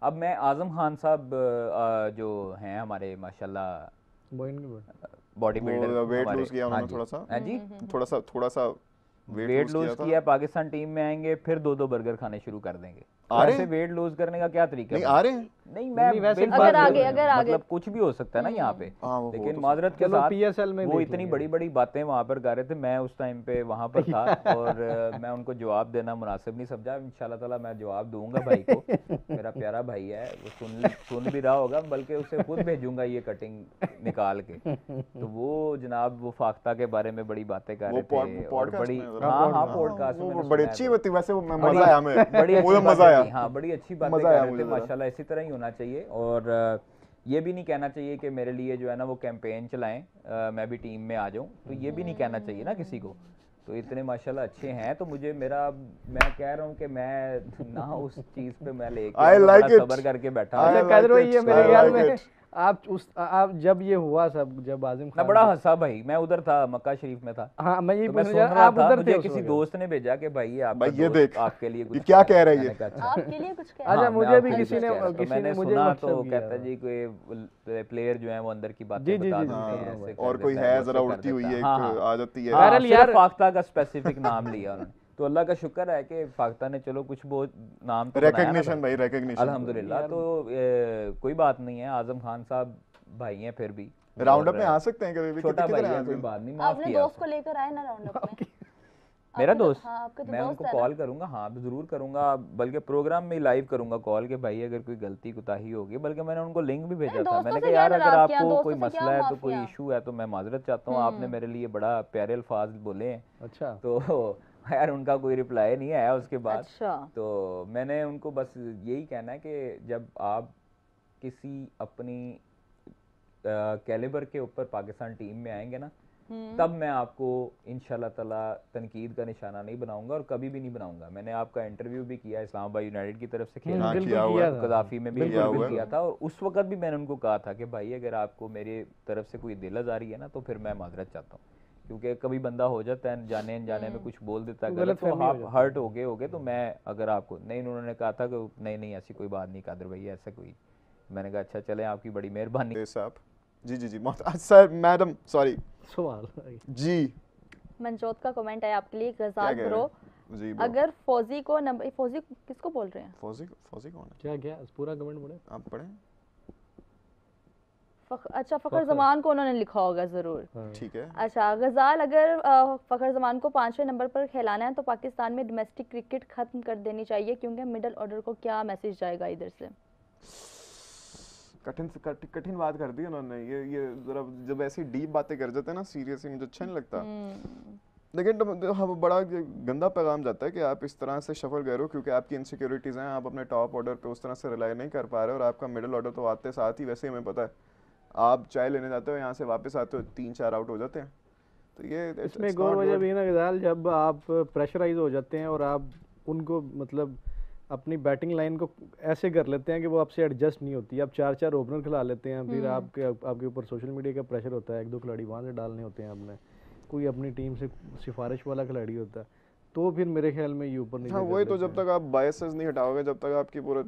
अब मैं आजम खान साहब जो हैं हमारे माशाल्लाह बॉडी बिल्डर, वेट लूज किया उन्होंने थोड़ा सा, हाँ जी, थोड़ा सा वेट लूज किया, पाकिस्तान टीम में आएंगे, फिर 2-2 बर्गर खाने शुरू कर देंगे। आ रहे ऐसे वेट लूज करने का क्या तरीका नहीं आ रहे हैं? नहीं, मैं वैसे अगर आगे मतलब कुछ भी हो सकता है ना यहाँ पे, लेकिन माजरत के साथ PSL में वो इतनी बड़ी बड़ी बातें वहाँ पर कर रहे थे, मैं उस टाइम पे वहाँ पर था और मैं उनको जवाब देना मुनासिब नहीं समझा। इंशाल्लाह ताला मैं जवाब दूंगा भाई को, मेरा प्यारा भाई है, वो सुन भी रहा होगा, बल्कि उसे खुद भेजूंगा ये कटिंग निकाल के। तो वो जनाब वो फाख्ता के बारे में बड़ी बातें कर रहे थे और बड़ी, हाँ पॉडकास्ट में बड़ी अच्छी होती, वैसे वो मजा आया हमें, बड़ी मजा आया, हाँ बड़ी अच्छी बातें कर रहे थे माशाल्लाह। इसी तरह ही होना चाहिए और ये भी नहीं कहना चाहिए कि मेरे लिए जो है ना वो कैंपेन चलाएं, मैं भी टीम में आ जाऊं, तो ये भी नहीं कहना चाहिए ना किसी को। तो इतने माशाल्लाह अच्छे हैं, तो मुझे मैं कह रहा हूँ कि मैं ना उस चीज पे मैं लेके सब्र करके बैठा मेरे ख्याल में आप जब ये हुआ सब, जब आजिम खान बड़ा हंसा भाई, मैं उधर था, मक्का शरीफ में था। हाँ मैं ये तो मैं सुन रहा था, मुझे किसी दोस्त ने भेजा कि भाई ये देख आपके लिए कुछ क्या कह रही है, आपके लिए कुछ कह, अच्छा मुझे भी किसी ने सुना तो कहता जी कोई प्लेयर जो है वो अंदर की बातें बता देते हैं, और कोई है जरा उड़ती हुई है आ जाती है, यार फाख्ता का स्पेसिफिक नाम लिया उन्होंने। तो अल्लाह का शुक्र है कि फाख्ता ने चलो कुछ बहुत नाम तो रिकॉग्निशन भाई, रिकॉग्निशन अल्हम्दुलिल्लाह। तो कोई बात नहीं है, आजम खान साहब भाई हैं, फिर भी राउंड अप में आ सकते हैं कभी भी, छोटा भाई है, कोई बात नहीं, माफ किया। दोस्त को लेकर आए ना राउंड अप में, मेरा दोस्त, मैं उनको कॉल करूंगा, हाँ जरूर करूंगा, बल्कि प्रोग्राम में लाइव करूंगा कॉल के भाई अगर कोई गलती कोताही होगी। बल्कि मैंने उनको लिंक भी भेजा था, मैंने कहा यार अगर आपको कोई मसला है तो कोई इशू है तो मैं माजरत चाहता हूँ, आपने मेरे लिए बड़ा प्यारे अल्फाज बोले हैं। अच्छा, तो यार उनका कोई रिप्लाई नहीं आया उसके बाद। अच्छा। तो मैंने उनको बस यही कहना है कि जब आप किसी अपनी कैलिबर के ऊपर पाकिस्तान टीम में आएंगे ना, तब मैं आपको इंशाल्लाह ताला तनकीद का निशाना नहीं बनाऊंगा और कभी भी नहीं बनाऊंगा। मैंने आपका इंटरव्यू भी किया, इस्लामाबाद यूनाइटेड की तरफ से किया हुआ, कदाफी में भी किया था, और उस वक्त भी मैंने उनको कहा था कि भाई अगर आपको मेरी तरफ से कोई दिल आज़ारी है ना तो फिर मैं माजरत चाहता हूँ, क्योंकि कभी बंदा हो जाता है जाने अनजाने में कुछ बोल देता है गलत, तो आप हर्ट हो गए तो मैं अगर आपको नहीं, उन्होंने कहा था कि नहीं ऐसी कोई बात नहीं कादर भैया, ऐसा कोई। मैंने कहा अच्छा चलें, आपकी बड़ी मेहरबानी साहब। जी सर, मैडम सॉरी, सवाल जी। मनजोत का कमेंट है आपके लिए, गजाल ब्रो जी, अगर फौजी को नंबर, फौजी किसको बोल रहे हैं, फौजी कौन है, क्या पूरा कमेंट पढ़े, आप पढ़ें। अच्छा, फ़खर ज़मान को उन्होंने लिखा होगा ज़रूर, ठीक है। अच्छा, गजाल अगर फ़खर ज़मान को 5वें नंबर पर खिलाना है तो पाकिस्तान में डोमेस्टिक क्रिकेट ख़त्म कर देनी चाहिए, क्योंकि मिडिल ऑर्डर को क्या मैसेज जाएगा इधर से। कठिन बात कर दी उन्होंने, ये जरा जब ऐसी डीप बातें कर जाते हैं ना सीरियसली मुझे अच्छा नहीं लगता। लेकिन हम बड़ा गंदा पैगाम जाता है कि आप इस तरह से शफल गए हो क्योंकि आपकी इनसिक्योरिटीज़ हैं, आप अपने टॉप ऑर्डर पे उस तरह से रिलाई नहीं कर पा रहे और आपका मिडिल ऑर्डर तो आते साथ ही, वैसे हमें पता है आप चाय लेने जाते हो, यहाँ से वापस आते हो 3-4 आउट हो जाते हैं। तो ये इसमें एक और वजह भी है ना गजाल, जब आप प्रेशराइज हो जाते हैं और आप उनको मतलब अपनी बैटिंग लाइन को ऐसे कर लेते हैं कि वो आपसे एडजस्ट नहीं होती, आप 4-4 ओपनर खिला लेते हैं, फिर आपके ऊपर सोशल मीडिया का प्रेशर होता है, 1-2 खिलाड़ी वहाँ से डालने होते हैं आपने, कोई अपनी टीम से सिफारिश वाला खिलाड़ी होता है, तो फिर मेरे ख्याल में ये ऊपर नहीं। हाँ वही तो, जब तक आप बायसेस नहीं हटाओगे, जब तक आपकी पूरे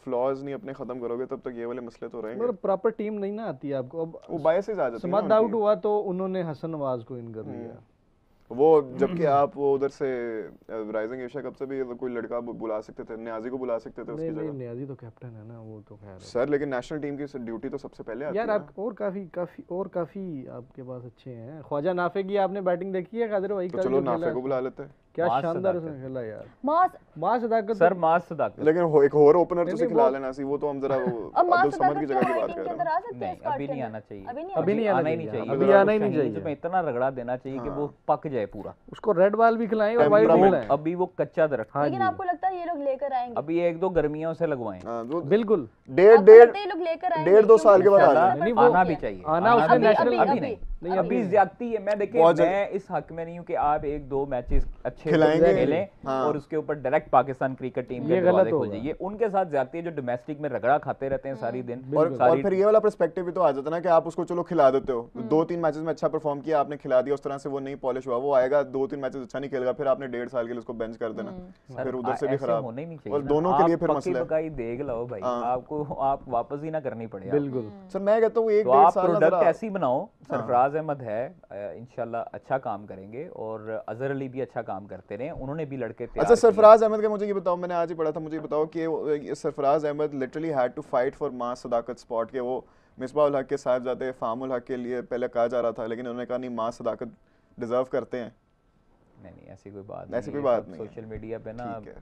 फ्लॉज नहीं अपने खत्म करोगे, तब तक ये वाले मसले तो रहेंगे। मतलब प्रॉपर टीम नहीं ना आती आपको, अब वो बायसेस आ जाते हैं। समद आउट हुआ तो उन्होंने हसन नवाज को इन कर दिया, वो जबकि आप वो उधर से राइजिंग एशिया कप से भी कोई लड़का बुला सकते थे, न्याजी को बुला सकते थे उसकी जगह। न्याजी तो कैप्टन है ना, वो तो खैर सर, लेकिन नेशनल टीम की ड्यूटी तो सबसे पहले आती है यार। आप और काफी आपके पास अच्छे हैं। ख्वाजा नाफे की आपने बैटिंग देखी है कादिर भाई? तो चलो नाफे को बुला लेते हैं, क्या शानदार उसने खेला यार, मास सदाकत सर, मास सदाकत। लेकिन एक और ओपनर तो खिला लेना सी, वो तो हम जरा अब्दुल समद की जगह की बात कर रहे हैं। नहीं, अभी नहीं आना चाहिए, अभी नहीं आना ही नहीं चाहिए, इसमें इतना रगड़ा देना चाहिए कि वो पक जाए पूरा। उसको रेड बॉल भी खिलाएं और वाइट भी खिलाएं। अभी वो कच्चा दरख्त, लेकिन आपको लगता है ये लोग लेकर आएंगे? अभी 1-2 गर्मियों से लगवाएं, बिल्कुल 1.5-2 साल के बाद आना भी चाहिए, आना उसने नेशनल, अभी नहीं, नहीं, अभी ज्यादती है। मैं देखिए बहुत मैं इस हक में नहीं हूँ कि आप एक दो मैचेस अच्छे खिलाएंगे। खेलें हाँ। और उसके ऊपर डायरेक्ट पाकिस्तान क्रिकेट टीम के ये गलत दरवाजे होगा। खोलिए। ये उनके साथ जाती है जो डोमेस्टिक में रगड़ा खाते रहते हैं सारी दिन। और फिर ये वाला पर्सपेक्टिव भी तो आ जाता है ना कि आप उसको चलो खिला देते हो, 2-3 मैचेस में अच्छा परफॉर्म किया, आपने खिला दिया, उस तरह से वो नहीं पॉलिश हुआ, वो आएगा 2-3 मैचेस अच्छा नहीं खेलेगा, फिर आपने 1.5 साल के लिए उसको बेंच कर देना, फिर उधर से भी ऐसे खराब, होना ही नहीं चाहिए और ना। दोनों के लिए आप फिर पक्की मसला है। पकाई देख लो भाई, आपको आप वापस ही ना करनी पड़े। बिल्कुल। सर मैं कहता हूँ तो 1-1.5 आप साल ना प्रोडक्ट जरा- ऐसी बनाओ। सरफराज अहमद है, इंशाल्लाह अच्छा काम करेंगे, और अजहर अली भी अच्छा काम करते रहे, उन्होंने भी लड़के तैयार अच्छा किए। सरफराज अहमद का मुझे ये बताओ, मैंने आज ही पढ़ा था, मुझे ये बताओ कि Sarfaraz Ahmed literally had to fight for मास सदाकत स्पॉट, के वो मिसबाह उल हक के साहिबजादे फाहमुल हक के लिए पहले कहा जा रहा था, लेकिन उन्होंने कहा नहीं, मास सदाकत डिजर्व करते हैं। नहीं ऐसी कोई बात ऐसी नहीं, कोई ये बात सब नहीं है। सोशल मीडिया पे ना ठीक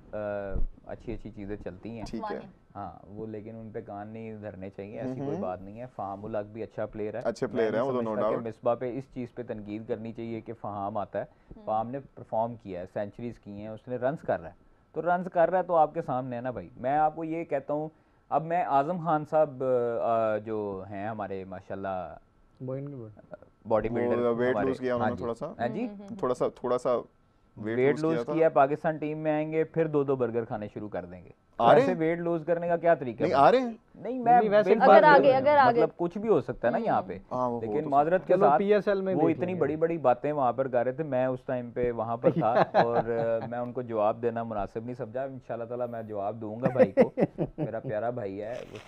अच्छी अच्छी चीज़ें चलती हैं। ठीक है, हाँ वो, लेकिन उन पे कान नहीं धरने चाहिए, ऐसी कोई बात नहीं है। फाहमुल हक भी अच्छा प्लेयर है, अच्छे player मैं हैं, वो तो नहीं no समझता कि doubt। मिसबा पे इस चीज़ पे तनकीद करनी चाहिए कि फाहम आता है। फाहम ने परफॉर्म किया है, सेंचुरीज की हैं, उसने रन्स कर रहा है, तो रन्स कर रहा है तो आपके सामने है ना भाई। मैं आपको ये कहता हूँ, अब मैं आजम खान साहब जो हैं हमारे माशाल्लाह बॉडी बिल्डर, वेट लूज किया उन्होंने थोड़ा सा, हाँ जी, थोड़ा सा वेट लूज किया, पाकिस्तान टीम में आएंगे, फिर 2-2 बर्गर खाने शुरू कर देंगे। आ रहे ऐसे वेट लूज करने का क्या तरीका नहीं है? आ रहे हैं, नहीं मैं वैसे बिल्कुल अगर नहीं, आगे मतलब कुछ भी हो सकता है ना यहाँ पे। हाँ, वो हो लेकिन तो माजरत के चलो साथ PSL में वो देख इतनी लेंगे। बड़ी बड़ी बातें वहाँ पर कर रहे थे, मैं उस टाइम पे वहाँ पर था और मैं उनको जवाब देना मुनासिब नहीं समझा। इंशाल्लाह ताला मैं जवाब दूंगा भाई को, मेरा प्यारा भाई है, वो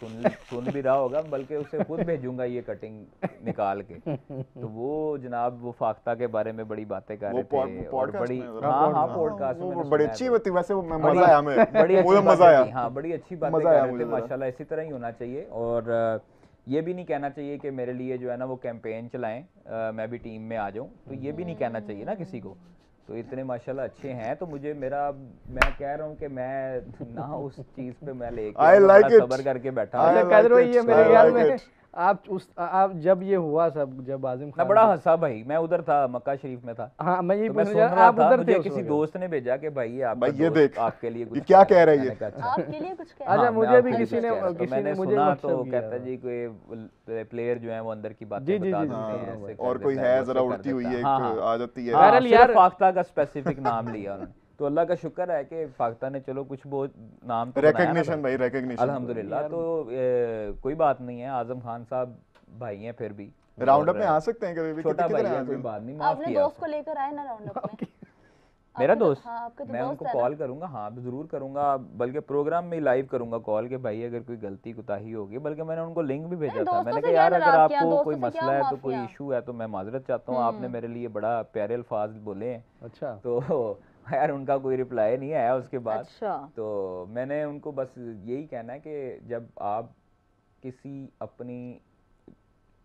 सुन भी रहा होगा, बल्कि उसे खुद भेजूंगा ये कटिंग निकाल के। तो वो जनाब वो फाख्ता के बारे में बड़ी बातें कर रहे थे, और बड़ी हाँ पॉडकास्ट में वो मैंने बड़ी सुना है। अच्छी होती, वैसे वो बड़ी- मजा आया हमें, बड़ी अच्छी वो मजा बातें आया, की, हाँ बड़ी अच्छी बातें मजा कर आया रहे मुझे थे जरा। माशाल्लाह। इसी तरह ही होना चाहिए, और ये भी नहीं कहना चाहिए कि मेरे लिए जो है ना वो कैंपेन चलाएं, मैं भी टीम में आ जाऊं, तो ये भी नहीं कहना चाहिए ना किसी को। तो इतने माशाल्लाह अच्छे हैं, तो मुझे मैं कह रहा हूँ कि मैं ना उस चीज़ पे मैं लेके I like बड़ा it. सब्र करके बैठा I हूँ। like कादर भाई, it, ये मेरे I ख्याल like में it. आप जब ये हुआ सब, जब आजिम मैं खान बड़ा हंसा भाई, मैं उधर था, मक्का शरीफ में था, हाँ मैं ये तो मैं पूछने सुन जा रहा आप था, उधर थे मुझे उस किसी वक्त। दोस्त ने भेजा कि भाई ये आपका भाई ये दोस्त देख, आपके लिए ये कुछ क्या कह कह रहा है मैंने ये? कहा, अच्छा। आपके लिए कुछ कह अच्छा, हाँ, मुझे मैं भी आपके लिए किसी कुछ ने कह रहा था। तो किसी ने मैंने मुझे सुना WhatsApp तो किया कहता था। जी कोई प्लेयर जो है वो अंदर की बातें जी, बता जी, देते जी, हैं, जी, ऐसे और कर कोई देता है वो जरा ऐसे कर उड़ती हुई देता है। एक हाँ, हाँ। आ जाती है। हाँ, बहरहाल सिर्फ यार- फाख्ता का स्पेसिफिक नाम लिया उन्होंने, तो अल्लाह का शुक्र है कि फाख्ता ने चलो कुछ बहुत नाम तो बनाया ना रिकॉग्निशन भाई, रिकॉग्निशन। अल्हम्दुलिल्लाह। तो कोई बात नहीं है, आजम खान साहब भाई हैं फिर भी, राउंड अप और में आ सकते हैं कभी भी, छोटा भाई किधर है, हैं कोई आजकल? बात नहीं, माफ अपने किया दोस्त को लेकर आए ना राउंड अप में। मेरा आपके दोस्त, हाँ, आपके तो मैं दोस्त उनको है ना। कॉल करूंगा, हाँ ज़रूर करूंगा, बल्कि प्रोग्राम में लाइव करूंगा कॉल के भाई अगर कोई गलती कोताही होगी। बल्कि मैंने उनको लिंक भी भेजा था, दोस्तों मैंने से कहा क्या यार अगर नाराज़गियाँ, आपको दोस्तों कोई से क्या मसला है तो कोई माफिया। इशू है तो मैं माजरत चाहता हूँ, आपने मेरे लिए बड़ा प्यारे अल्फाज बोले हैं। अच्छा, तो यार उनका कोई रिप्लाई नहीं आया उसके बाद। अच्छा। तो मैंने उनको बस यही कहना है कि जब आप किसी अपनी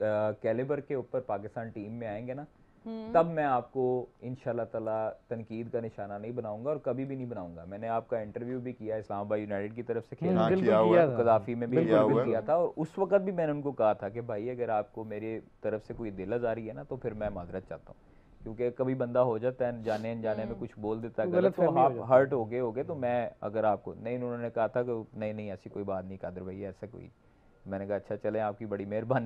कैलिबर के ऊपर पाकिस्तान टीम में आएंगे ना, तब मैं आपको इंशाल्लाह ताला तनकीद का निशाना नहीं बनाऊंगा, और कभी भी नहीं बनाऊंगा। मैंने आपका इंटरव्यू भी किया, इस्लामाबाद यूनाइटेड की तरफ से खेला, हाँ, बिल्कुल किया हुआ किया है। था। कदाफी में भी किया हुआ बिल्कुल है। किया था, और उस वक्त भी मैंने उनको कहा था कि भाई अगर आपको मेरे तरफ से कोई दिल आज़ारी है ना तो फिर मैं माजरत चाहता हूँ, क्योंकि कभी बंदा हो जाता है जाने अनजाने में कुछ बोल देता है तो गलत, तो गलतफहमी हो आप जाती हर्ट हो गए। तो मैं अगर आपको नहीं, उन्होंने कहा था कि नहीं ऐसी कोई बात नहीं कादर भाई, ऐसा कोई, मैंने कहा अच्छा चले आपकी बड़ी मेहरबानी।